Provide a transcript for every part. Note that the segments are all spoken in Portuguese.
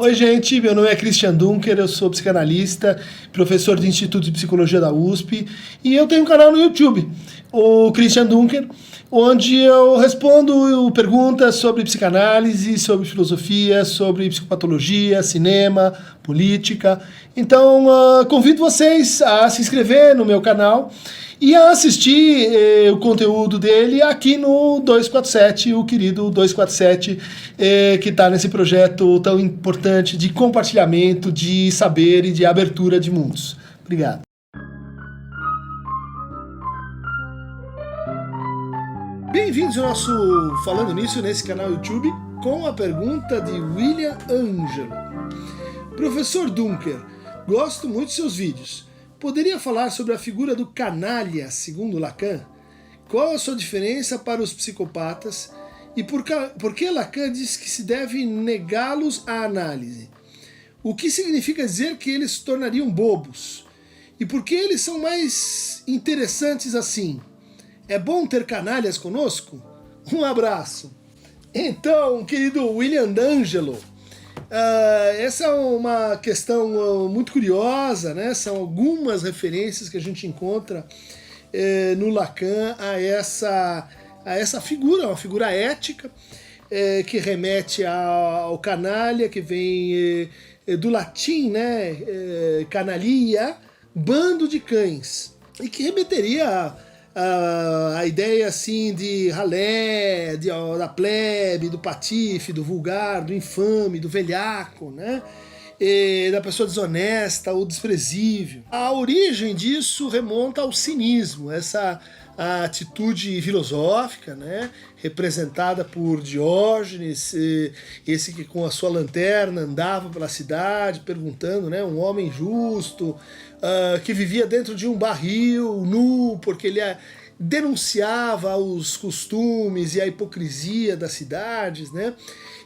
Oi, gente, meu nome é Christian Dunker, eu sou psicanalista, professor do Instituto de Psicologia da USP e eu tenho um canal no YouTube, o Christian Dunker, onde eu respondo perguntas sobre psicanálise, sobre filosofia, sobre psicopatologia, cinema, política. Então, convido vocês a se inscrever no meu canal e a assistir o conteúdo dele aqui no 247, o querido 247, que está nesse projeto tão importante de compartilhamento de saber e de abertura de mundos. Obrigado. Bem-vindos ao nosso Falando Nisso, nesse canal YouTube, com a pergunta de William Ângelo. Professor Dunker, gosto muito de seus vídeos. Poderia falar sobre a figura do canalha, segundo Lacan? Qual a sua diferença para os psicopatas? E por que Lacan diz que se deve negá-los à análise? O que significa dizer que eles se tornariam bobos? E por que eles são mais interessantes assim? É bom ter canalhas conosco? Um abraço. Então, querido William D'Angelo, essa é uma questão muito curiosa, né? São algumas referências que a gente encontra no Lacan a essa figura, uma figura ética que remete ao canalha, que vem do latim, né? Canalia, bando de cães, e que remeteria a ideia assim de ralé, da plebe, do patife, do vulgar, do infame, do velhaco, né? Da pessoa desonesta ou desprezível. A origem disso remonta ao cinismo, essa atitude filosófica, né, representada por Diógenes, esse que com a sua lanterna andava pela cidade perguntando, né, um homem justo, que vivia dentro de um barril, nu, porque ele denunciava os costumes e a hipocrisia das cidades, né?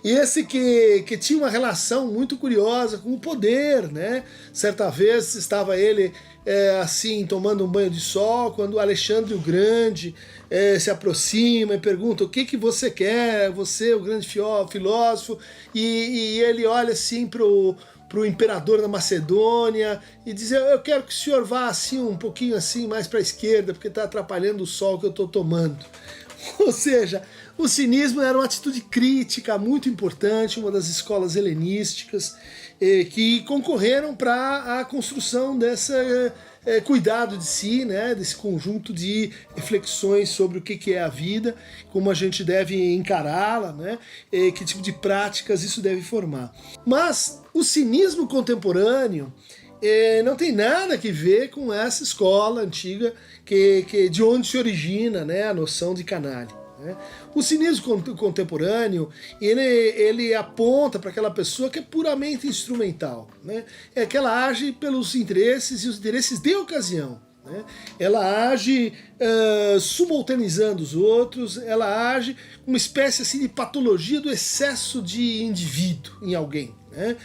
E esse que tinha uma relação muito curiosa com o poder, né? Certa vez estava ele assim, tomando um banho de sol, quando Alexandre o Grande se aproxima e pergunta: o que você quer, você, o grande filósofo? E ele olha assim pro imperador da Macedônia e diz: eu quero que o senhor vá assim um pouquinho assim mais para a esquerda, porque está atrapalhando o sol que eu estou tomando. Ou seja, o cinismo era uma atitude crítica muito importante, uma das escolas helenísticas que concorreram para a construção dessa cuidado de si, né, desse conjunto de reflexões sobre o que é a vida, como a gente deve encará-la, né, que tipo de práticas isso deve formar. Mas o cinismo contemporâneo não tem nada a ver com essa escola antiga de onde se origina, né, a noção de canalha. O cinismo contemporâneo, ele aponta para aquela pessoa que é puramente instrumental, né? É que ela age pelos interesses e os interesses de ocasião, né? Ela age subalternizando os outros, ela age uma espécie assim de patologia do excesso de indivíduo em alguém, né?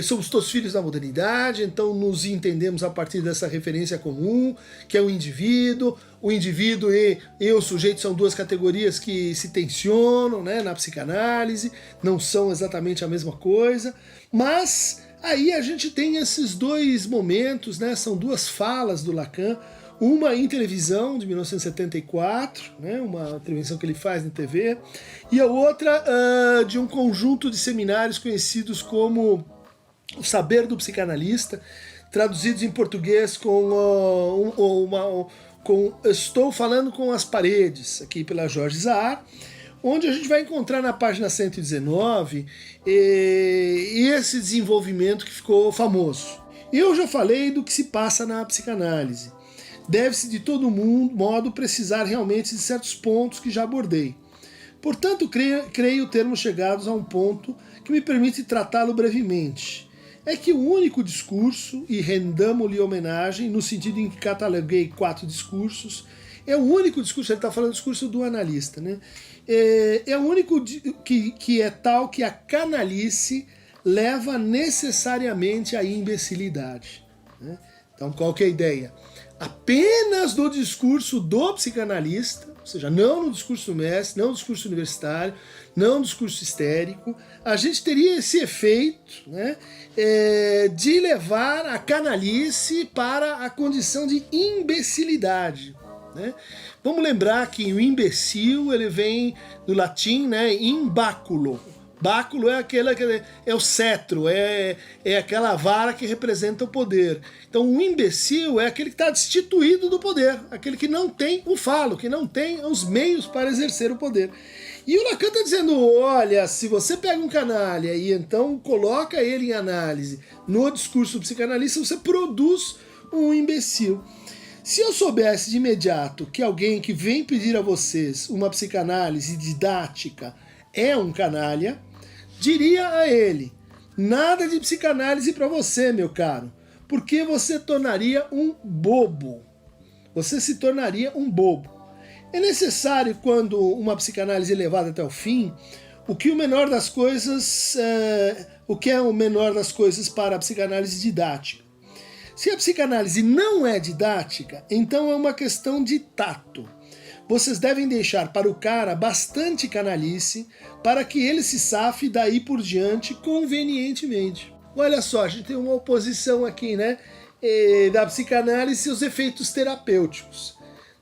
Somos todos filhos da modernidade, então nos entendemos a partir dessa referência comum, que é o indivíduo. O indivíduo e o sujeito são duas categorias que se tensionam, né, na psicanálise, não são exatamente a mesma coisa, mas aí a gente tem esses dois momentos, né, são duas falas do Lacan, uma em televisão, de 1974, né, uma intervenção que ele faz na TV, e a outra de um conjunto de seminários conhecidos como O Saber do Psicanalista, traduzidos em português com Estou Falando com as Paredes, aqui pela Jorge Zahar, onde a gente vai encontrar na página 119 esse desenvolvimento que ficou famoso. Eu já falei do que se passa na psicanálise. Deve-se de todo modo precisar realmente de certos pontos que já abordei. Portanto, creio termos chegados a um ponto que me permite tratá-lo brevemente. É que o único discurso, e rendamo-lhe homenagem, no sentido em que cataloguei 4 discursos, é o único discurso, ele está falando do discurso do analista, né? É o único que é tal que a canalice leva necessariamente à imbecilidade, né? Então, qual que é a ideia? apenas no discurso do psicanalista, ou seja, não no discurso do mestre, não no discurso universitário, não no discurso histérico, a gente teria esse efeito, né, de levar a canalice para a condição de imbecilidade. Né? Vamos lembrar que o imbecil ele vem do latim, né, imbáculo. Báculo é é o cetro, é aquela vara que representa o poder. Então o imbecil é aquele que está destituído do poder, aquele que não tem o falo, que não tem os meios para exercer o poder. E o Lacan está dizendo, olha, se você pega um canalha e então coloca ele em análise no discurso psicanalista, você produz um imbecil. Se eu soubesse de imediato que alguém que vem pedir a vocês uma psicanálise didática é um canalha, diria a ele, nada de psicanálise para você, meu caro, porque você tornaria um bobo. Você se tornaria um bobo. É necessário, quando uma psicanálise é levada até o fim, o que é o menor das coisas para a psicanálise didática. Se a psicanálise não é didática, então é uma questão de tato. Vocês devem deixar para o cara bastante canalice para que ele se safe daí por diante convenientemente. Olha só, a gente tem uma oposição aqui, né, da psicanálise e os efeitos terapêuticos.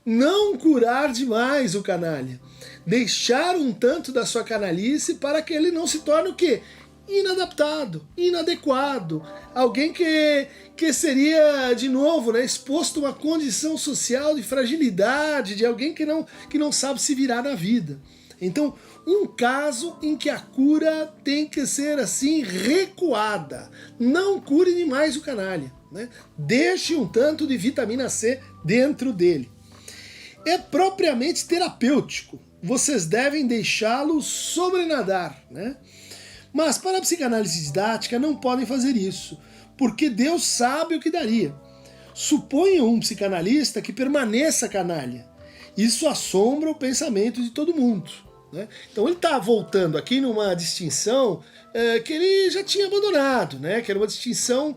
Não curar demais o canalha. Deixar um tanto da sua canalice para que ele não se torne o quê? Inadaptado, inadequado, alguém que seria, de novo, né, exposto a uma condição social de fragilidade, de alguém que não sabe se virar na vida. Então, um caso em que a cura tem que ser assim recuada. Não cure demais o canalha, né? Deixe um tanto de vitamina C dentro dele. É propriamente terapêutico. Vocês devem deixá-lo sobrenadar, né? Mas para a psicanálise didática não podem fazer isso, porque Deus sabe o que daria. Suponham um psicanalista que permaneça canalha. Isso assombra o pensamento de todo mundo. Né? Então ele está voltando aqui numa distinção que ele já tinha abandonado, né? Que era uma distinção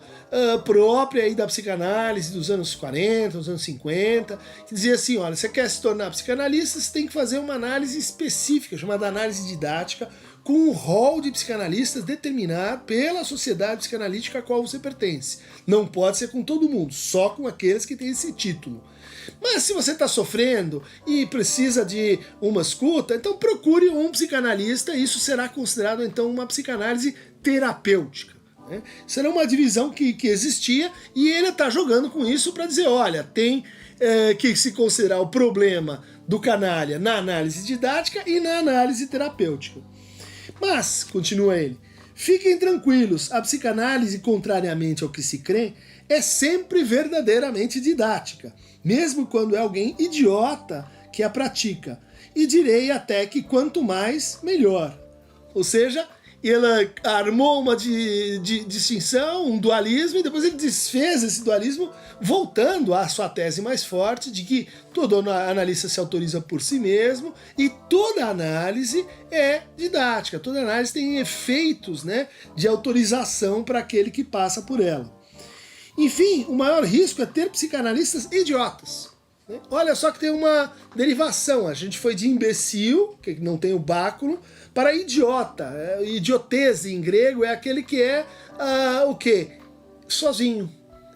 própria aí da psicanálise dos anos 40, dos anos 50, que dizia assim, olha, você quer se tornar psicanalista, você tem que fazer uma análise específica, chamada análise didática, com um rol de psicanalistas determinado pela sociedade psicanalítica a qual você pertence. Não pode ser com todo mundo, só com aqueles que têm esse título. Mas se você está sofrendo e precisa de uma escuta, então procure um psicanalista, e isso será considerado então uma psicanálise terapêutica. Né? Será uma divisão que existia, e ele está jogando com isso para dizer, olha, tem que se considerar o problema do canalha na análise didática e na análise terapêutica. Mas, continua ele, fiquem tranquilos, a psicanálise, contrariamente ao que se crê, é sempre verdadeiramente didática, mesmo quando é alguém idiota que a pratica. E direi até que quanto mais, melhor. Ou seja, ele armou uma distinção, um dualismo, e depois ele desfez esse dualismo, voltando à sua tese mais forte de que todo analista se autoriza por si mesmo e toda análise é didática, toda análise tem efeitos, né, de autorização para aquele que passa por ela. Enfim, o maior risco é ter psicanalistas idiotas. Olha só que tem uma derivação, a gente foi de imbecil, que não tem o báculo, para idiota. Idiotese em grego é aquele que é o quê? Sozinho,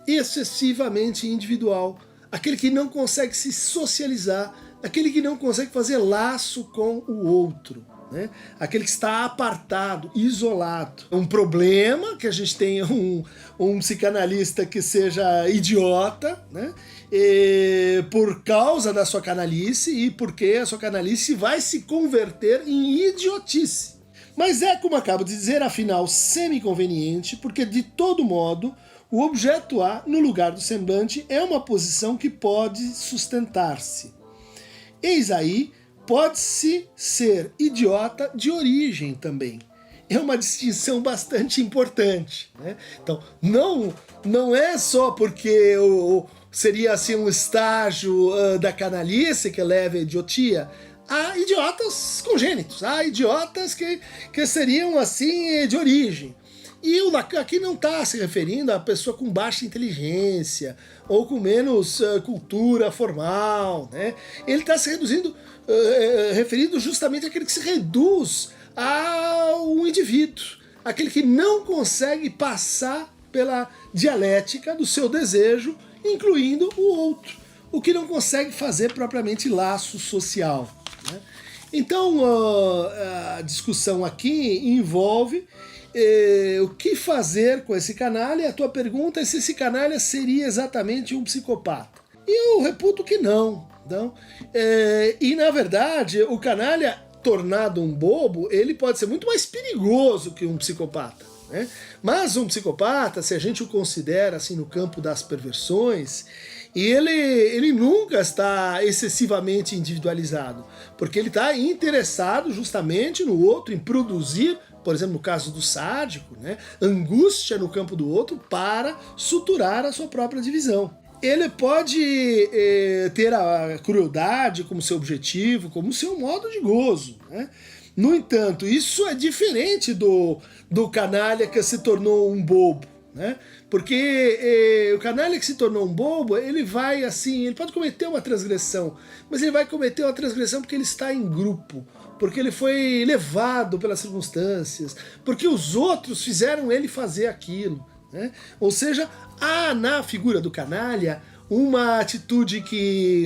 excessivamente individual, aquele que não consegue se socializar, aquele que não consegue fazer laço com o outro. Né? Aquele que está apartado, isolado. Um problema que a gente tenha um psicanalista que seja idiota, né? Por causa da sua canalice e porque a sua canalice vai se converter em idiotice. Mas é, como acabo de dizer, afinal semi-conveniente, porque de todo modo o objeto A no lugar do semblante é uma posição que pode sustentar-se. Eis aí, pode-se ser idiota de origem também. É uma distinção bastante importante. Né? Então, não é só porque seria assim um estágio da canalice que leva à idiotia. Há idiotas congênitos, há idiotas que seriam assim de origem. E o Lacan aqui não está se referindo a pessoa com baixa inteligência ou com menos cultura formal, né? Ele está se referindo justamente àquele que se reduz ao indivíduo, aquele que não consegue passar pela dialética do seu desejo, incluindo o outro, o que não consegue fazer propriamente laço social, né? Então a discussão aqui envolve o que fazer com esse canalha. A tua pergunta é se esse canalha seria exatamente um psicopata. E eu reputo que não. E na verdade, o canalha tornado um bobo, ele pode ser muito mais perigoso que um psicopata, né? Mas um psicopata, se a gente o considera assim no campo das perversões, ele nunca está excessivamente individualizado, porque ele está interessado justamente no outro, em produzir, por exemplo, no caso do sádico, né, angústia no campo do outro para suturar a sua própria divisão. Ele pode ter a crueldade como seu objetivo, como seu modo de gozo, né? No entanto, isso é diferente do canalha que se tornou um bobo, né? Porque o canalha que se tornou um bobo, ele vai assim, ele pode cometer uma transgressão, mas ele vai cometer uma transgressão porque ele está em grupo, porque ele foi levado pelas circunstâncias, porque os outros fizeram ele fazer aquilo, né? Ou seja, há na figura do canalha uma atitude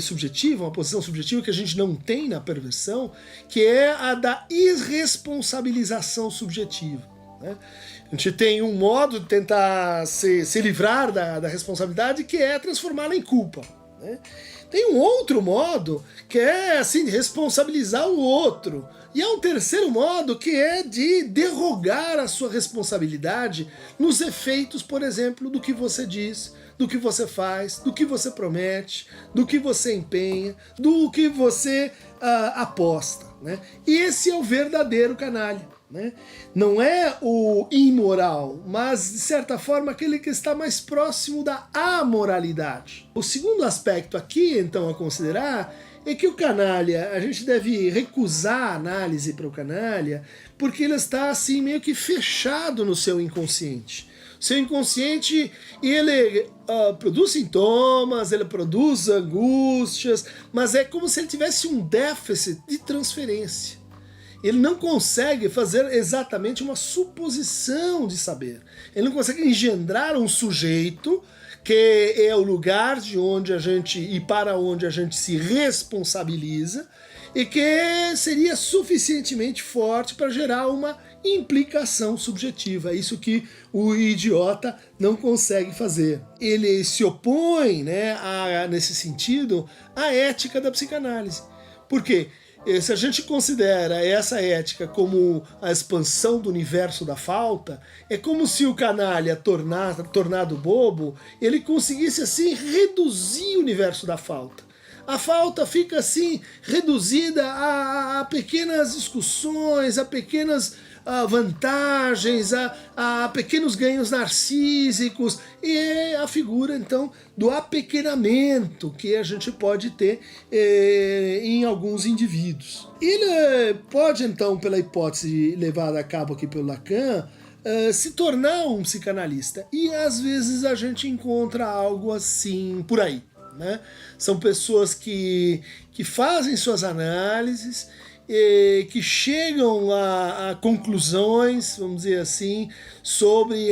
subjetiva, uma posição subjetiva que a gente não tem na perversão, que é a da irresponsabilização subjetiva, né? A gente tem um modo de tentar se livrar da responsabilidade, que é transformá-la em culpa, né? Tem um outro modo que é assim, de responsabilizar o outro. E há um terceiro modo que é de derrogar a sua responsabilidade nos efeitos, por exemplo, do que você diz, do que você faz, do que você promete, do que você empenha, do que você aposta, né? E esse é o verdadeiro canalha, né? Não é o imoral, mas de certa forma aquele que está mais próximo da amoralidade. O segundo aspecto aqui, então, a considerar é que o canalha, a gente deve recusar a análise para o canalha, porque ele está assim meio que fechado no seu inconsciente. Seu inconsciente, ele produz sintomas, ele produz angústias, mas é como se ele tivesse um déficit de transferência. Ele não consegue fazer exatamente uma suposição de saber. Ele não consegue engendrar um sujeito que é o lugar de onde a gente e para onde a gente se responsabiliza e que seria suficientemente forte para gerar uma implicação subjetiva. É isso que o idiota não consegue fazer. Ele se opõe, né, nesse sentido, à ética da psicanálise. Por quê? Se a gente considera essa ética como a expansão do universo da falta, é como se o canalha tornado bobo, ele conseguisse assim reduzir o universo da falta. A falta fica assim reduzida a pequenas discussões, a pequenas vantagens, a pequenos ganhos narcísicos, e é a figura então do apequenamento que a gente pode ter em alguns indivíduos. Ele pode então, pela hipótese levada a cabo aqui pelo Lacan, se tornar um psicanalista, e às vezes a gente encontra algo assim por aí, né? São pessoas que fazem suas análises, que chegam a conclusões, vamos dizer assim, sobre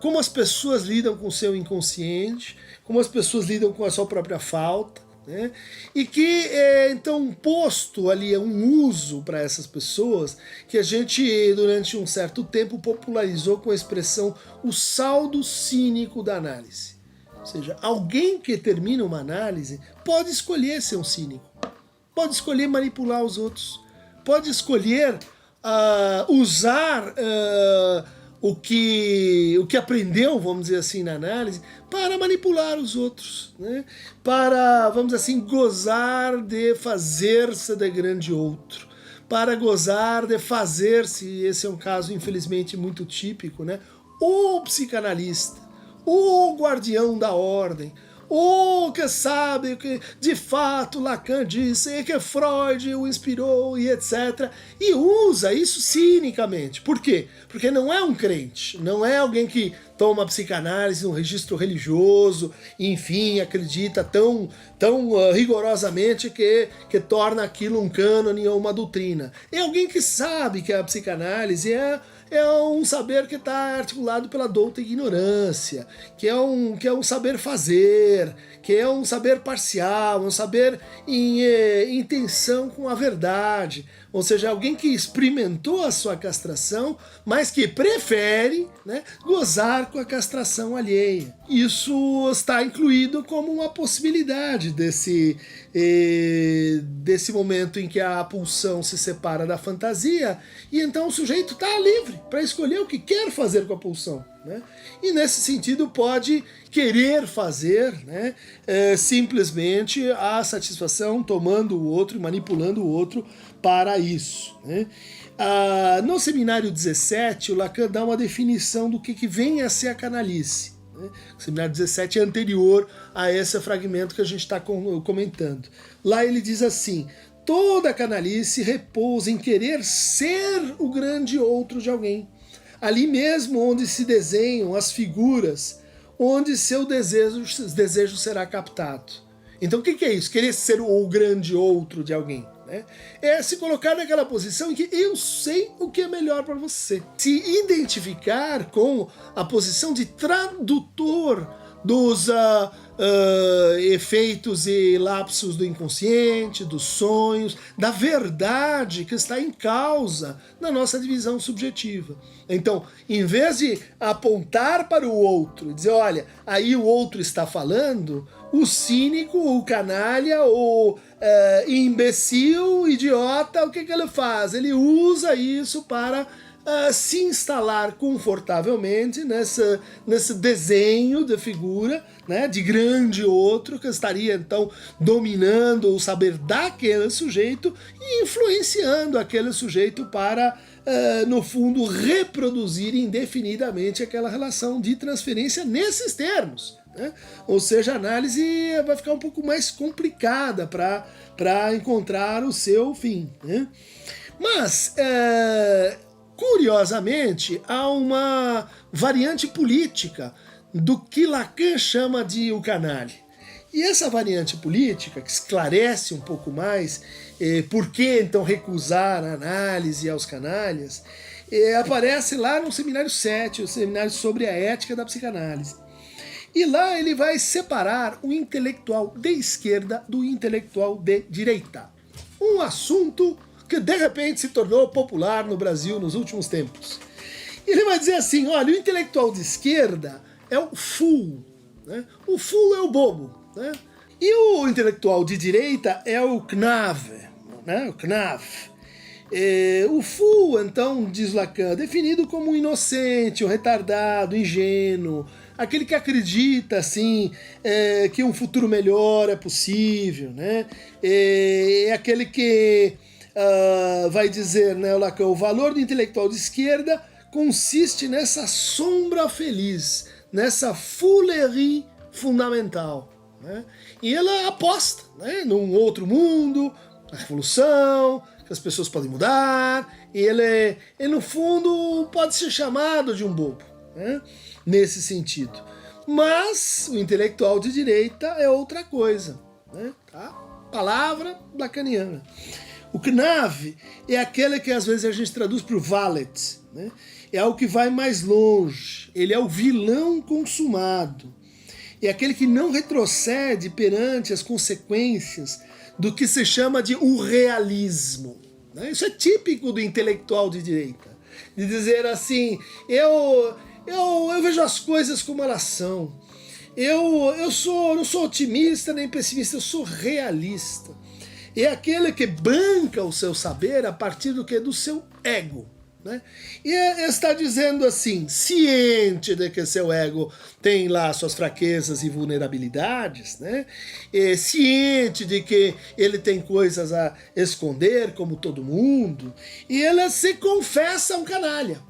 como as pessoas lidam com o seu inconsciente, como as pessoas lidam com a sua própria falta, né? E que então posto ali um uso para essas pessoas que a gente durante um certo tempo popularizou com a expressão o saldo cínico da análise. Ou seja, alguém que termina uma análise pode escolher ser um cínico, pode escolher manipular os outros, pode escolher usar o que aprendeu, vamos dizer assim, na análise, para manipular os outros, né? Para, vamos dizer assim, gozar de fazer-se de grande outro, para gozar de fazer-se, esse é um caso infelizmente muito típico, né? O psicanalista, o guardião da ordem, ou que sabe que de fato Lacan disse e que Freud o inspirou e etc. E usa isso cinicamente. Por quê? Porque não é um crente, não é alguém que toma psicanálise num registro religioso, enfim, acredita tão rigorosamente que torna aquilo um cânone ou uma doutrina. É alguém que sabe que a psicanálise é um saber que está articulado pela douta ignorância, que é um saber fazer, que é um saber parcial, um saber em tensão com a verdade. Ou seja, alguém que experimentou a sua castração, mas que prefere, né, gozar com a castração alheia. Isso está incluído como uma possibilidade desse momento em que a pulsão se separa da fantasia, e então o sujeito está livre para escolher o que quer fazer com a pulsão, né? E nesse sentido pode querer fazer, né, simplesmente a satisfação tomando o outro e manipulando o outro para isso, né? No seminário 17, o Lacan dá uma definição do que vem a ser a canalice. O seminário 17 é anterior a esse fragmento que a gente está comentando. Lá ele diz assim: toda canalice repousa em querer ser o grande outro de alguém. Ali mesmo onde se desenham as figuras, onde seu desejo será captado. Então o que é isso? Querer ser o grande outro de alguém, né? É se colocar naquela posição em que eu sei o que é melhor para você. Se identificar com a posição de tradutor dos efeitos e lapsos do inconsciente, dos sonhos, da verdade que está em causa na nossa divisão subjetiva. Então, em vez de apontar para o outro e dizer, olha, aí o outro está falando, o cínico, o canalha, o imbecil, o idiota, o que ele faz? Ele usa isso para se instalar confortavelmente nesse desenho de figura, né, de grande outro que estaria então dominando o saber daquele sujeito e influenciando aquele sujeito para, no fundo, reproduzir indefinidamente aquela relação de transferência nesses termos, né? Ou seja, a análise vai ficar um pouco mais complicada para encontrar o seu fim, né? Mas curiosamente, há uma variante política do que Lacan chama de o canalha. E essa variante política, que esclarece um pouco mais por que então recusar a análise aos canalhas, aparece lá no seminário 7, o seminário sobre a ética da psicanálise. E lá ele vai separar o intelectual de esquerda do intelectual de direita. Um assunto que de repente se tornou popular no Brasil nos últimos tempos. E ele vai dizer assim, olha, o intelectual de esquerda é o fool, né? O fool é o bobo, né? E o intelectual de direita é o Knave, né? O Knaf. O fool, então, diz Lacan, definido como um inocente, um retardado, ingênuo, aquele que acredita, assim, que um futuro melhor é possível, né? É aquele que vai dizer, né, Lacan, o valor do intelectual de esquerda consiste nessa sombra feliz, nessa foolerie fundamental, né? E ela aposta, né, num outro mundo, na revolução, que as pessoas podem mudar, e ele no fundo pode ser chamado de um bobo, né, nesse sentido. Mas o intelectual de direita é outra coisa, né? Tá? Palavra lacaniana. O Knave é aquele que às vezes a gente traduz por valet, né? É algo que vai mais longe, ele é o vilão consumado, é aquele que não retrocede perante as consequências do que se chama de o realismo, né? Isso é típico do intelectual de direita, de dizer assim, eu vejo as coisas como elas são, eu não sou otimista nem pessimista, eu sou realista. É aquele que banca o seu saber a partir do que? Do seu ego, né? E está dizendo assim, ciente de que seu ego tem lá suas fraquezas e vulnerabilidades, né? Ciente de que ele tem coisas a esconder, como todo mundo, e ele se confessa um canalha.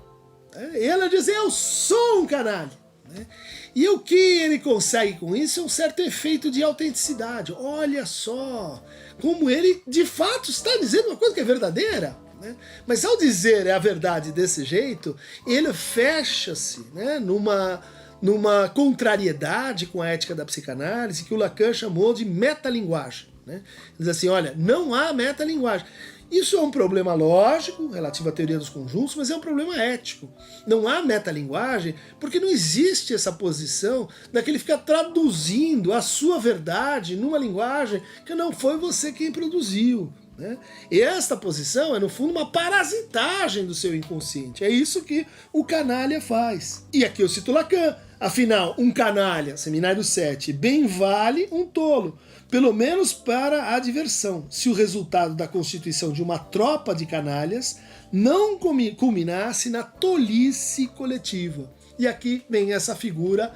Ele diz, eu sou um canalha. né? E o que ele consegue com isso é um certo efeito de autenticidade. Olha só como ele de fato está dizendo uma coisa que é verdadeira, né? Mas ao dizer a verdade desse jeito, ele fecha-se, né, numa contrariedade com a ética da psicanálise que o Lacan chamou de metalinguagem, né? Diz assim, olha, não há metalinguagem. Isso é um problema lógico, relativo à teoria dos conjuntos, mas é um problema ético. Não há metalinguagem porque não existe essa posição daquele ficar traduzindo a sua verdade numa linguagem que não foi você quem produziu, né? E esta posição é, no fundo, uma parasitagem do seu inconsciente. É isso que o canalha faz. E aqui eu cito Lacan. Afinal, um canalha, Seminário 7, bem vale um tolo, pelo menos para a diversão, se o resultado da constituição de uma tropa de canalhas não culminasse na tolice coletiva. E aqui vem essa figura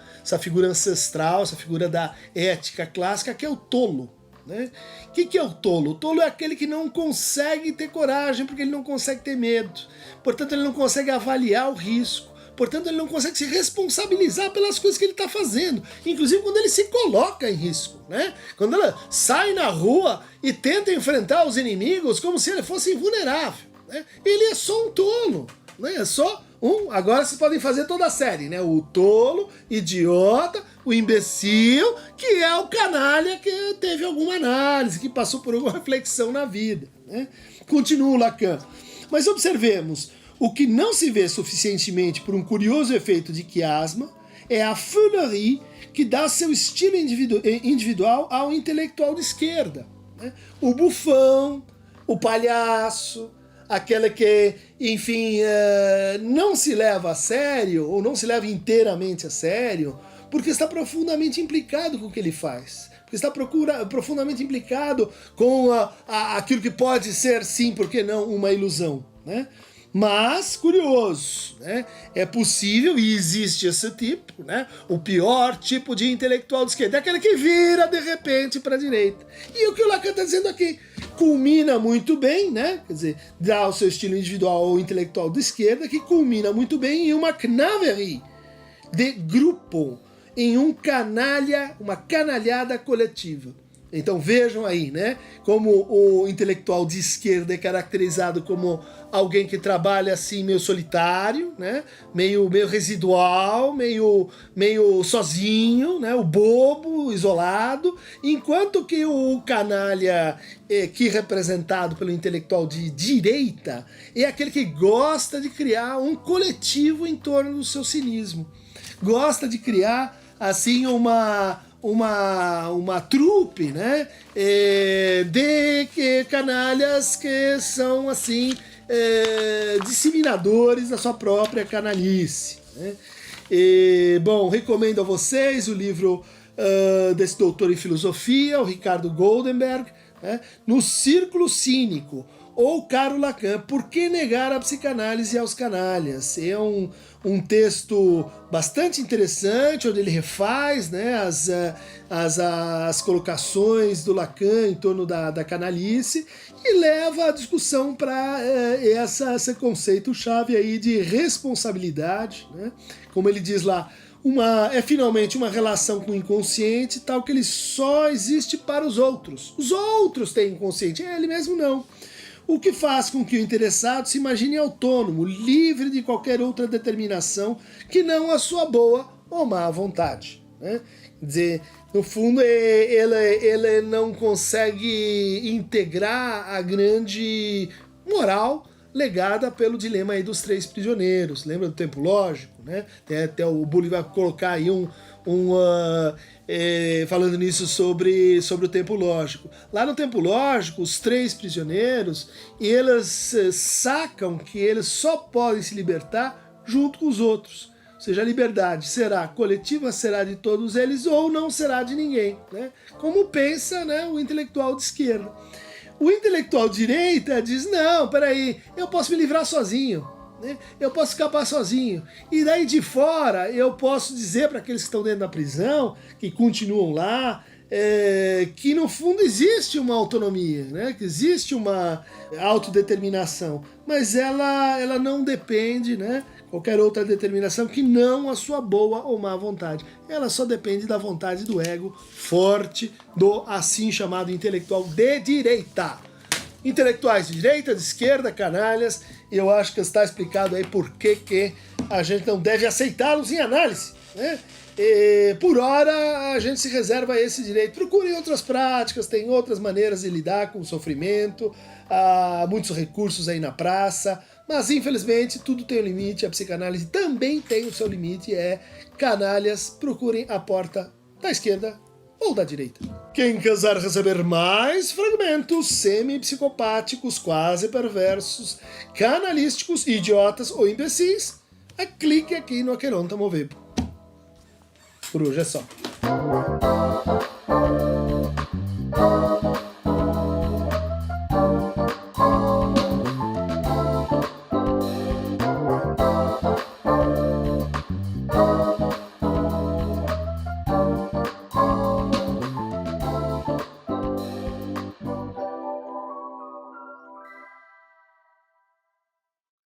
ancestral, essa figura da ética clássica, que é o tolo, né? O que é o tolo? O tolo é aquele que não consegue ter coragem, porque ele não consegue ter medo. Portanto, ele não consegue avaliar o risco. Portanto, ele não consegue se responsabilizar pelas coisas que ele está fazendo, inclusive quando ele se coloca em risco, né? Quando ela sai na rua e tenta enfrentar os inimigos como se ele fosse invulnerável, né? Ele é só um tolo, né? É só um. Agora vocês podem fazer toda a série, né? O tolo, idiota, o imbecil, que é o canalha que teve alguma análise, que passou por alguma reflexão na vida, né? Continua o Lacan. Mas observemos. O que não se vê suficientemente por um curioso efeito de quiasma é a feulerie que dá seu estilo individual ao intelectual de esquerda, né? O bufão, o palhaço, aquela que, enfim, não se leva a sério, ou não se leva inteiramente a sério, porque está profundamente implicado com o que ele faz. Porque está profundamente implicado com aquilo que pode ser, sim, por que não, uma ilusão, né? Mas, curioso, né? É possível, e existe esse tipo, né? O pior tipo de intelectual de esquerda é aquele que vira, de repente, para a direita. E o que o Lacan está dizendo aqui culmina muito bem, né? Quer dizer, dá o seu estilo individual ao intelectual de esquerda, que culmina muito bem em uma knaverie de grupo, em uma canalhada coletiva. Então vejam aí, né, como o intelectual de esquerda é caracterizado como alguém que trabalha assim meio solitário, né, meio residual, meio sozinho, né, o bobo, isolado, enquanto que o canalha, que é representado pelo intelectual de direita, é aquele que gosta de criar um coletivo em torno do seu cinismo, gosta de criar assim uma trupe, né, de canalhas que são assim disseminadores da sua própria canalice, né? Bom, recomendo a vocês o livro desse doutor em filosofia, o Ricardo Goldenberg, né, No Círculo Cínico, ou Caro Lacan, Por que negar a psicanálise aos canalhas? É um texto bastante interessante, onde ele refaz, né, as colocações do Lacan em torno da canalice e leva a discussão para esse conceito-chave aí de responsabilidade, né? Como ele diz lá, é finalmente uma relação com o inconsciente tal que ele só existe para os outros. Os outros têm inconsciente, ele mesmo não. O que faz com que o interessado se imagine autônomo, livre de qualquer outra determinação que não a sua boa ou má vontade, né? Quer dizer, no fundo, ele não consegue integrar a grande moral legada pelo dilema aí dos três prisioneiros. Lembra do tempo lógico, né? Até o Bully vai colocar aí falando nisso sobre o tempo lógico. Lá no tempo lógico, os três prisioneiros, eles sacam que eles só podem se libertar junto com os outros. Ou seja, a liberdade será coletiva, será de todos eles ou não será de ninguém, né? Como pensa, né, o intelectual de esquerda. O intelectual de direita diz, não, peraí, eu posso me livrar sozinho, né? Eu posso escapar sozinho. E daí de fora eu posso dizer para aqueles que estão dentro da prisão, que continuam lá, que no fundo existe uma autonomia, né? Que existe uma autodeterminação, mas ela não depende, né, qualquer outra determinação que não a sua boa ou má vontade. Ela só depende da vontade do ego forte do assim chamado intelectual de direita. Intelectuais de direita, de esquerda, canalhas, e eu acho que está explicado aí por que a gente não deve aceitá-los em análise, né? E, por hora, a gente se reserva esse direito. Procurem outras práticas, tem outras maneiras de lidar com o sofrimento, há muitos recursos aí na praça, mas infelizmente tudo tem um limite, a psicanálise também tem o seu limite, canalhas, procurem a porta da esquerda ou da direita. Quem quiser receber mais fragmentos semi-psicopáticos, quase perversos, canalísticos, idiotas ou imbecis, clique aqui no Aqueronta Movebo. Por hoje é só.